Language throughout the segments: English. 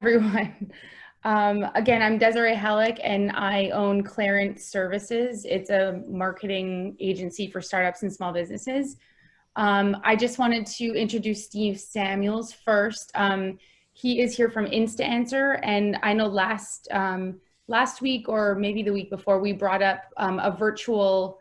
everyone. Again, I'm Desirae Haluk and I own Clairant Services. It's a marketing agency for startups and small businesses. I just wanted to introduce Steve Samuels first. He is here from InstaAnswer, and I know last week or maybe the week before we brought up a virtual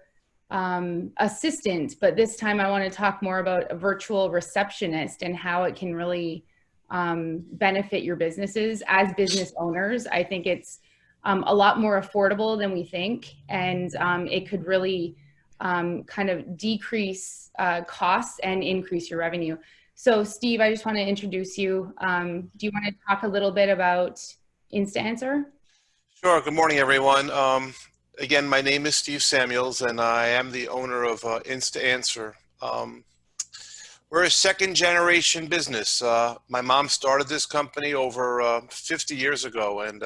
assistant, but this time I want to talk more about a virtual receptionist and how it can really benefit your businesses as business owners. I think it's a lot more affordable than we think, and it could really kind of decrease costs and increase your revenue. So Steve, I just want to introduce you. Do you want to talk a little bit about InstaAnswer? Sure. Good morning, everyone. Again, my name is Steve Samuels, and I am the owner of InstaAnswer. We're a second-generation business. My mom started this company over 50 years ago, and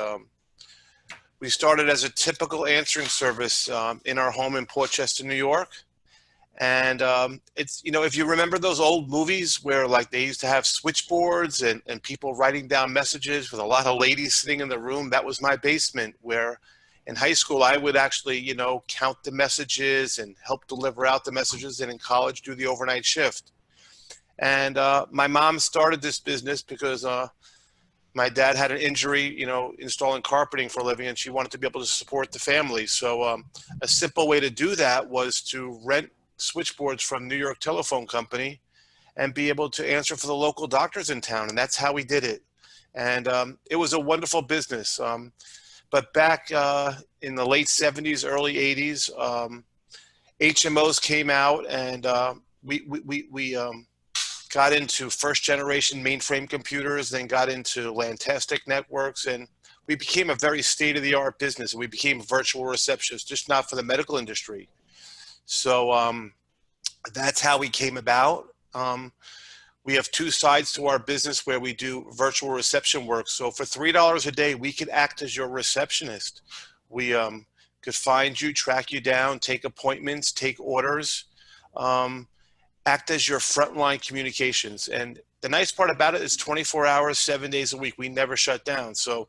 we started as a typical answering service in our home in Portchester, New York. And it's, you know, if you remember those old movies where like they used to have switchboards and people writing down messages with a lot of ladies sitting in the room, that was my basement, where in high school I would actually, you know, count the messages and help deliver out the messages, and in college do the overnight shift. And my mom started this business because my dad had an injury, you know, installing carpeting for a living, and she wanted to be able to support the family. So a simple way to do that was to rent switchboards from New York Telephone Company and be able to answer for the local doctors in town. And that's how we did it. And it was a wonderful business. But back in the late 70s, early 80s, HMOs came out, and we got into first generation mainframe computers, then got into Lantastic networks, and we became a very state-of-the-art business. And we became virtual receptionists, just not for the medical industry. So that's how we came about. We have two sides to our business where we do virtual reception work. So for $3 a day, we could act as your receptionist. We could find you, track you down, take appointments, take orders, act as your frontline communications. And the nice part about it is 24 hours, 7 days a week. We never shut down. So,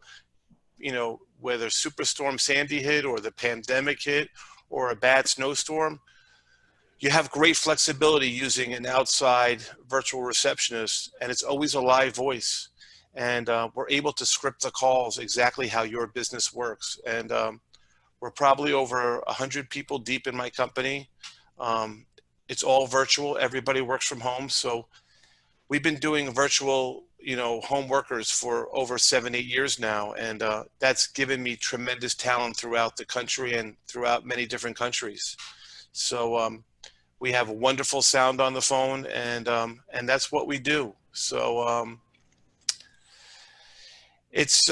you know, whether Superstorm Sandy hit or the pandemic hit or a bad snowstorm, you have great flexibility using an outside virtual receptionist, and it's always a live voice. And we're able to script the calls exactly how your business works. And we're probably over 100 people deep in my company. It's all virtual. Everybody works from home. So we've been doing virtual, you know, home workers for over 7-8 years now. And that's given me tremendous talent throughout the country and throughout many different countries. So we have a wonderful sound on the phone, and that's what we do. So it's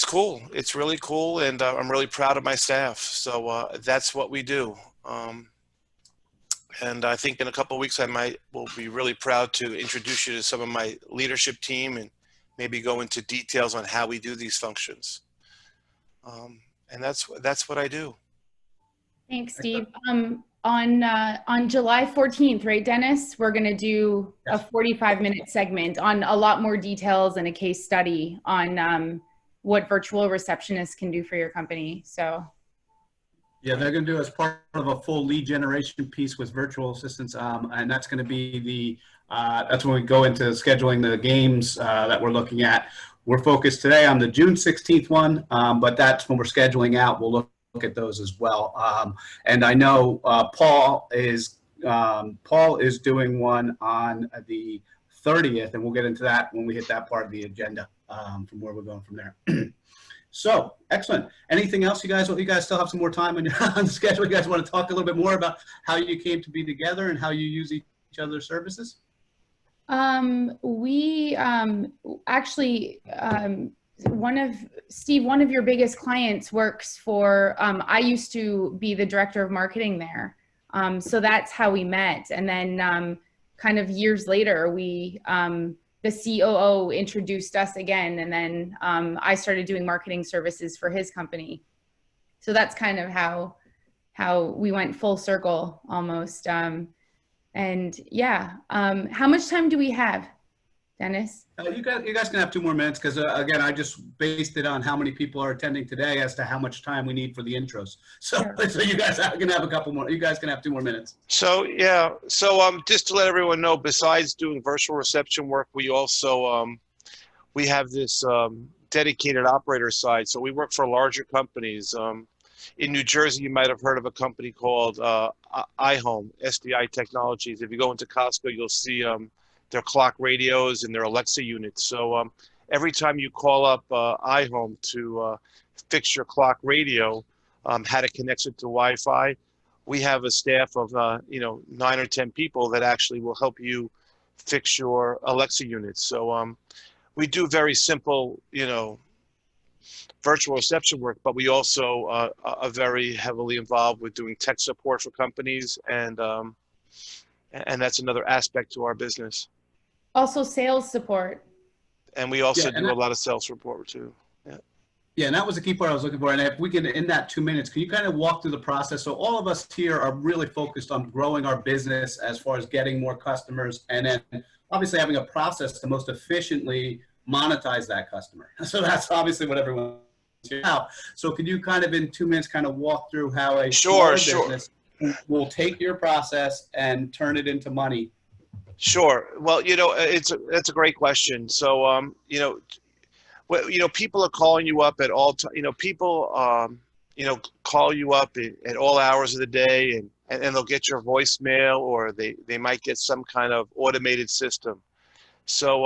cool. It's really cool, and I'm really proud of my staff. So that's what we do. And I think in a couple of weeks will be really proud to introduce you to some of my leadership team and maybe go into details on how we do these functions. And that's what I do. Thanks, Steve. On July 14th, right, Dennis, we're going to do a 45-minute segment on a lot more details and a case study on what virtual receptionists can do for your company. So yeah, they're going to do as part of a full lead generation piece with virtual assistants, and that's going to be that's when we go into scheduling the games that we're looking at. We're focused today on the June 16th one, but that's when we're scheduling out. We'll look at those as well. And I know Paul is doing one on the 30th, and we'll get into that when we hit that part of the agenda from where we're going from there. So excellent. Anything else, you guys? You guys still have some more time on the schedule? You guys want to talk a little bit more about how you came to be together and how you use each other's services? We actually, one of your biggest clients works for, I used to be the director of marketing there. So that's how we met. And then kind of years later, the COO introduced us again. And then I started doing marketing services for his company. So that's kind of how we went full circle almost. And yeah, how much time do we have, Dennis? You guys can have 2 more minutes because again, I just based it on how many people are attending today as to how much time we need for the intros. So, Sure. so you guys can have a couple more. You guys can have 2 more minutes. So yeah, just to let everyone know, besides doing virtual reception work, we also we have this dedicated operator side. So we work for larger companies. In New Jersey, you might have heard of a company called iHome, SDI Technologies. If you go into Costco, you'll see their clock radios and their Alexa units. So every time you call up iHome to fix your clock radio, how to connect it to Wi-Fi, we have a staff of 9 or 10 people that actually will help you fix your Alexa units. So we do very simple, virtual reception work, but we also are very heavily involved with doing tech support for companies, and that's another aspect to our business. Also sales support. And we also do a lot of sales support too. Yeah, and that was the key part I was looking for. And if we can, in that 2 minutes, can you kind of walk through the process? So all of us here are really focused on growing our business as far as getting more customers, and then obviously having a process to most efficiently monetize that customer. So that's obviously what everyone's here now. So can you kind of in 2 minutes kind of walk through how a smaller business will take your process and turn it into money? Sure. Well, that's a great question. So, people are calling you up at all time. People, call you up at all hours of the day, and they'll get your voicemail, or they might get some kind of automated system. So,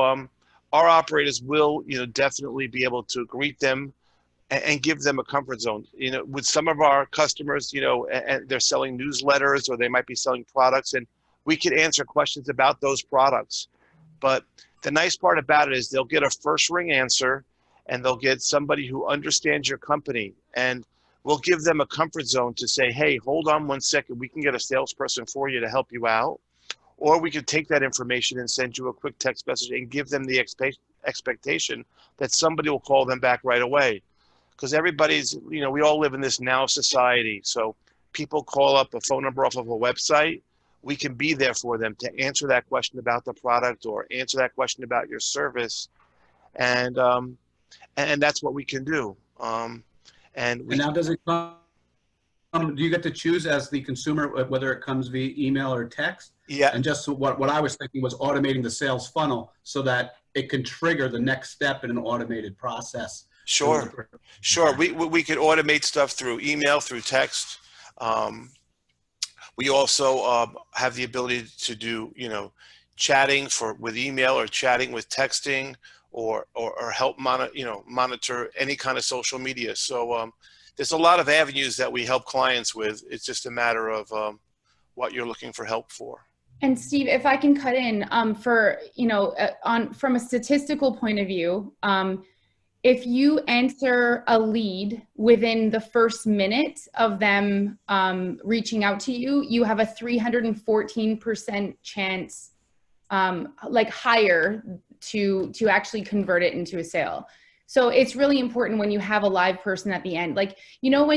our operators will, definitely be able to greet them and give them a comfort zone. With some of our customers, and they're selling newsletters, or they might be selling products, and we could answer questions about those products. But the nice part about it is they'll get a first ring answer, and they'll get somebody who understands your company, and we'll give them a comfort zone to say, hey, hold on 1 second, we can get a salesperson for you to help you out. Or we could take that information and send you a quick text message and give them the expectation that somebody will call them back right away. Because everybody's, we all live in this now society. So people call up a phone number off of a website. We can be there for them to answer that question about the product or answer that question about your service. And that's what we can do. And now does it come, do you get to choose as the consumer, whether it comes via email or text? Yeah. And just what I was thinking was automating the sales funnel so that it can trigger the next step in an automated process. Sure. Sure. We could automate stuff through email, through text. We also have the ability to do, chatting with email, or chatting with texting, or help monitor any kind of social media. So there's a lot of avenues that we help clients with. It's just a matter of what you're looking for help for. And Steve, if I can cut in from a statistical point of view, if you answer a lead within the first minute of them reaching out to you, you have a 314% chance, higher to actually convert it into a sale. So it's really important when you have a live person at the end. When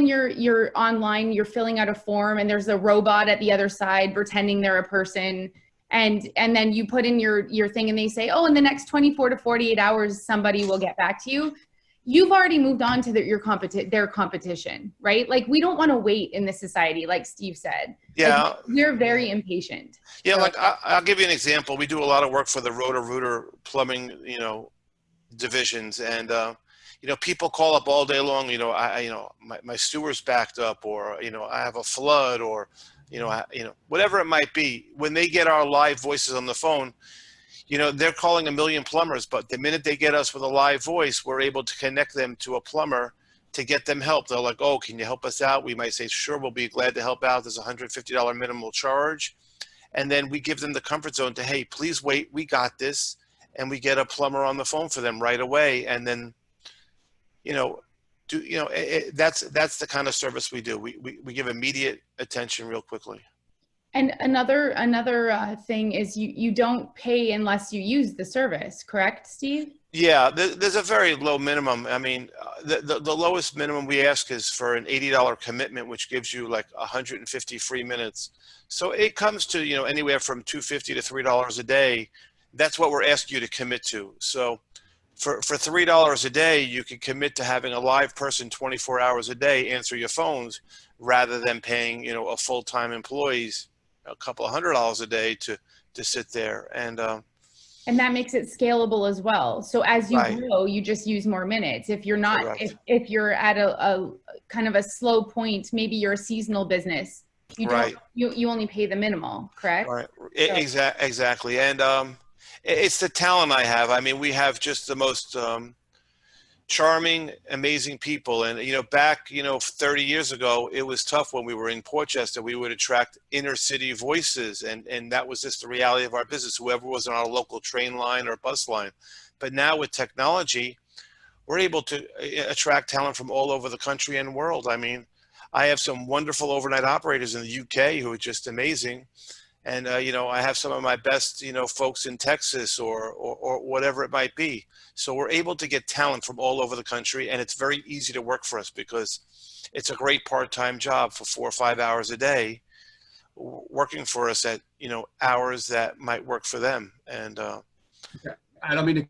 you're online, you're filling out a form and there's a robot at the other side pretending they're a person. And then you put in your thing and they say, oh, in the next 24 to 48 hours, somebody will get back to you. You've already moved on to their competition, right? We don't want to wait in this society, like Steve said. Yeah. We're very impatient. Yeah. So, I'll give you an example. We do a lot of work for the Roto-Rooter plumbing, divisions, and people call up all day long. My sewer's backed up, or I have a flood, or whatever it might be. When they get our live voices on the phone, they're calling a million plumbers, but the minute they get us with a live voice, we're able to connect them to a plumber to get them help. They're like, oh, can you help us out? We might say, sure, we'll be glad to help out. There's a $150 minimal charge. And then we give them the comfort zone to, hey, please wait, we got this. And we get a plumber on the phone for them right away. And then, that's the kind of service we do. We give immediate attention real quickly. And another thing is you don't pay unless you use the service, correct, Steve? Yeah, there's a very low minimum. I mean, the lowest minimum we ask is for an $80 commitment, which gives you like 150 free minutes. So it comes to, anywhere from $250 to $3 a day. That's what we're asking you to commit to. So for $3 a day, you can commit to having a live person 24 hours a day answer your phones, rather than paying, you know, a full-time employees a couple of $100 a day to sit there. And that makes it scalable as well. So as you Right. grow, you just use more minutes. If you're not, Correct. if you're at a kind of a slow point, maybe you're a seasonal business, you don't, Right. you only pay the minimal, correct? Right. So, Exactly. And it's the talent I have. I mean, we have just the most charming, amazing people. And, you know, back, you know, 30 years ago, it was tough when we were in Portchester. We would attract inner city voices. And that was just the reality of our business, whoever was on our local train line or bus line. But now with technology, we're able to attract talent from all over the country and world. I mean, I have some wonderful overnight operators in the UK who are just amazing. And, you know, I have some of my best, you know, folks in Texas or whatever it might be. So we're able to get talent from all over the country, and it's very easy to work for us because it's a great part-time job for 4 or 5 hours a day, working for us at, you know, hours that might work for them. And I don't mean to